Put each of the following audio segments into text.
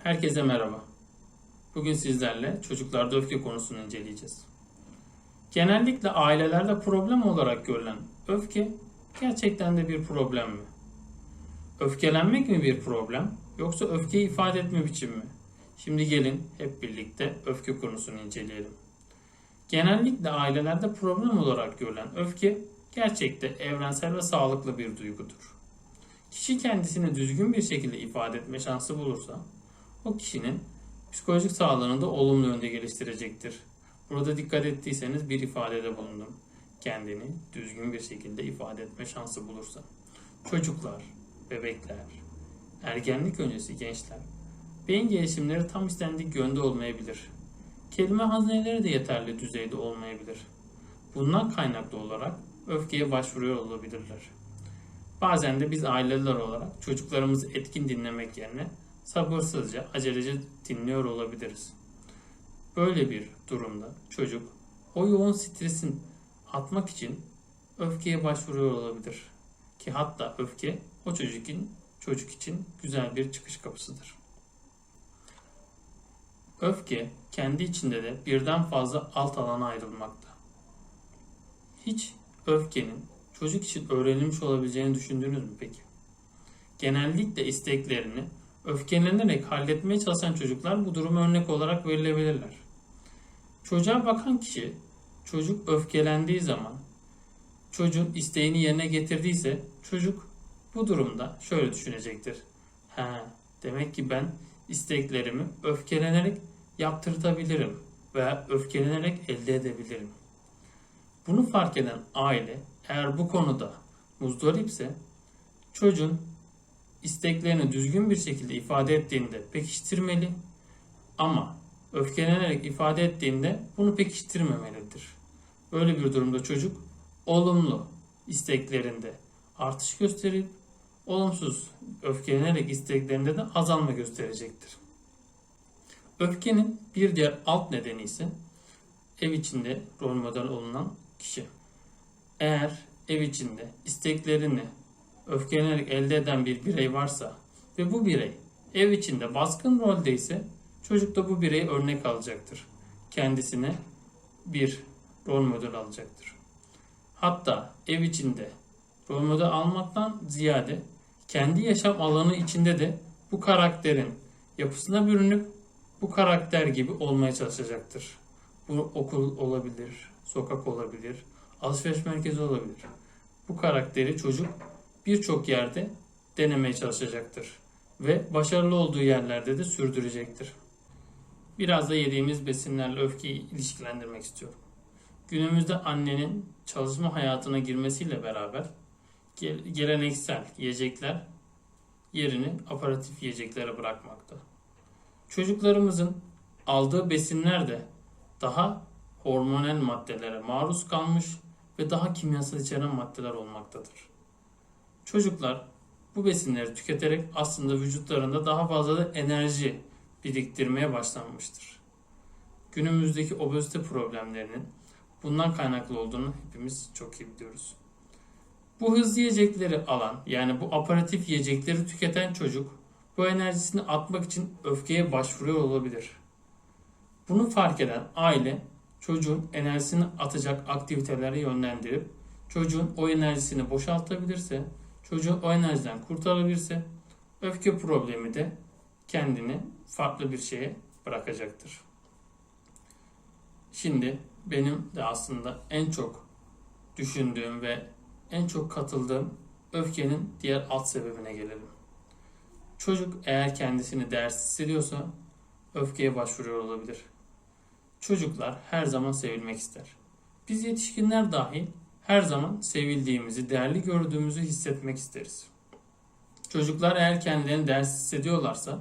Herkese merhaba. Bugün sizlerle çocuklarda öfke konusunu inceleyeceğiz. Genellikle ailelerde problem olarak görülen öfke gerçekten de bir problem mi? Öfkelenmek mi bir problem yoksa öfkeyi ifade etme biçimi mi? Şimdi gelin hep birlikte öfke konusunu inceleyelim. Genellikle ailelerde problem olarak görülen öfke gerçekte evrensel ve sağlıklı bir duygudur. Kişi kendisini düzgün bir şekilde ifade etme şansı bulursa o kişinin psikolojik sağlığını da olumlu yönde geliştirecektir. Burada dikkat ettiyseniz bir ifadede bulundum. Kendini düzgün bir şekilde ifade etme şansı bulursa. Çocuklar, bebekler, ergenlik öncesi gençler, beyin gelişimleri tam istendik yönde olmayabilir. Kelime hazineleri de yeterli düzeyde olmayabilir. Bundan kaynaklı olarak öfkeye başvuruyor olabilirler. Bazen de biz aileler olarak çocuklarımızı etkin dinlemek yerine sabırsızca, acelece dinliyor olabiliriz. Böyle bir durumda çocuk o yoğun stresin atmak için öfkeye başvuruyor olabilir. Ki hatta öfke o çocuk için güzel bir çıkış kapısıdır. Öfke kendi içinde de birden fazla alt alana ayrılmakta. Hiç öfkenin çocuk için öğrenilmiş olabileceğini düşündünüz mü peki? Genellikle isteklerini öfkelenerek halletmeye çalışan çocuklar bu duruma örnek olarak verilebilirler. Çocuğa bakan kişi çocuk öfkelendiği zaman çocuğun isteğini yerine getirdiyse çocuk bu durumda şöyle düşünecektir. Demek ki ben isteklerimi öfkelenerek yaptırtabilirim veya öfkelenerek elde edebilirim. Bunu fark eden aile eğer bu konuda muzdaripse çocuğun isteklerini düzgün bir şekilde ifade ettiğinde pekiştirmeli ama öfkelenerek ifade ettiğinde bunu pekiştirmemelidir. Böyle bir durumda çocuk olumlu isteklerinde artış gösterip olumsuz öfkelenerek isteklerinde de azalma gösterecektir. Öfkenin bir diğer alt nedeni ise ev içinde rol model olunan kişi. Eğer ev içinde isteklerini öfkelenerek elde eden bir birey varsa ve bu birey ev içinde baskın rolde ise çocuk da bu bireyi örnek alacaktır. Kendisine bir rol model alacaktır. Hatta ev içinde rol model almaktan ziyade kendi yaşam alanı içinde de bu karakterin yapısına bürünüp bu karakter gibi olmaya çalışacaktır. Bu okul olabilir, sokak olabilir, alışveriş merkezi olabilir. Bu karakteri çocuk birçok yerde denemeye çalışacaktır ve başarılı olduğu yerlerde de sürdürecektir. Biraz da yediğimiz besinlerle öfkeyi ilişkilendirmek istiyorum. Günümüzde annenin çalışma hayatına girmesiyle beraber geleneksel yiyecekler yerini aparatif yiyeceklere bırakmakta. Çocuklarımızın aldığı besinler de daha hormonal maddelere maruz kalmış ve daha kimyasal içeren maddeler olmaktadır. Çocuklar bu besinleri tüketerek aslında vücutlarında daha fazla da enerji biriktirmeye başlanmıştır. Günümüzdeki obezite problemlerinin bundan kaynaklı olduğunu hepimiz çok iyi biliyoruz. Bu hızlı yiyecekleri alan yani bu aparatif yiyecekleri tüketen çocuk bu enerjisini atmak için öfkeye başvuruyor olabilir. Bunu fark eden aile çocuğun enerjisini atacak aktivitelere yönlendirip çocuğun o enerjisini boşaltabilirse, çocuğu o enerjiden kurtarabilirse öfke problemi de kendini farklı bir şeye bırakacaktır. Şimdi benim de aslında en çok düşündüğüm ve en çok katıldığım öfkenin diğer alt sebebine gelelim. Çocuk eğer kendisini değersiz hissediyorsa öfkeye başvuruyor olabilir. Çocuklar her zaman sevilmek ister. Biz yetişkinler dahil her zaman sevildiğimizi, değerli gördüğümüzü hissetmek isteriz. Çocuklar eğer kendilerini değersiz hissediyorlarsa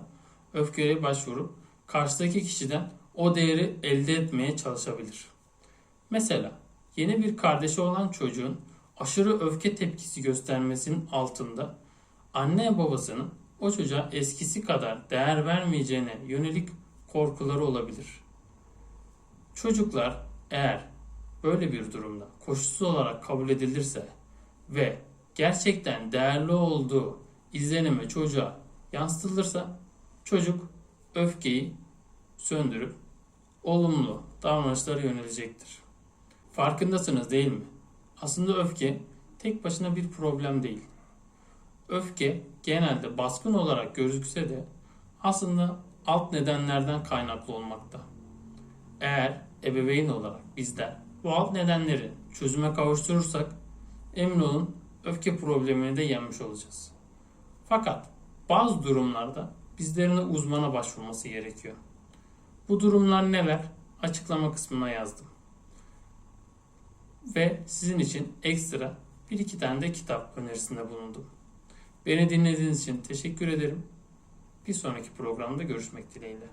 öfkeye başvurup karşıdaki kişiden o değeri elde etmeye çalışabilir. Mesela yeni bir kardeşi olan çocuğun aşırı öfke tepkisi göstermesinin altında anne babasının o çocuğa eskisi kadar değer vermeyeceğine yönelik korkuları olabilir. Çocuklar eğer böyle bir durumda koşulsuz olarak kabul edilirse ve gerçekten değerli olduğu izlenimi çocuğa yansıtılırsa çocuk öfkeyi söndürüp olumlu davranışlara yönelecektir. Farkındasınız değil mi? Aslında öfke tek başına bir problem değil. Öfke genelde baskın olarak gözükse de aslında alt nedenlerden kaynaklı olmakta. Eğer ebeveyn olarak bizler bu alt nedenleri çözüme kavuşturursak emin olun öfke problemini de yenmiş olacağız. Fakat bazı durumlarda bizlerin de uzmana başvurması gerekiyor. Bu durumlar neler? Açıklama kısmına yazdım. Ve sizin için ekstra bir iki tane de kitap önerisinde bulundum. Beni dinlediğiniz için teşekkür ederim. Bir sonraki programda görüşmek dileğiyle.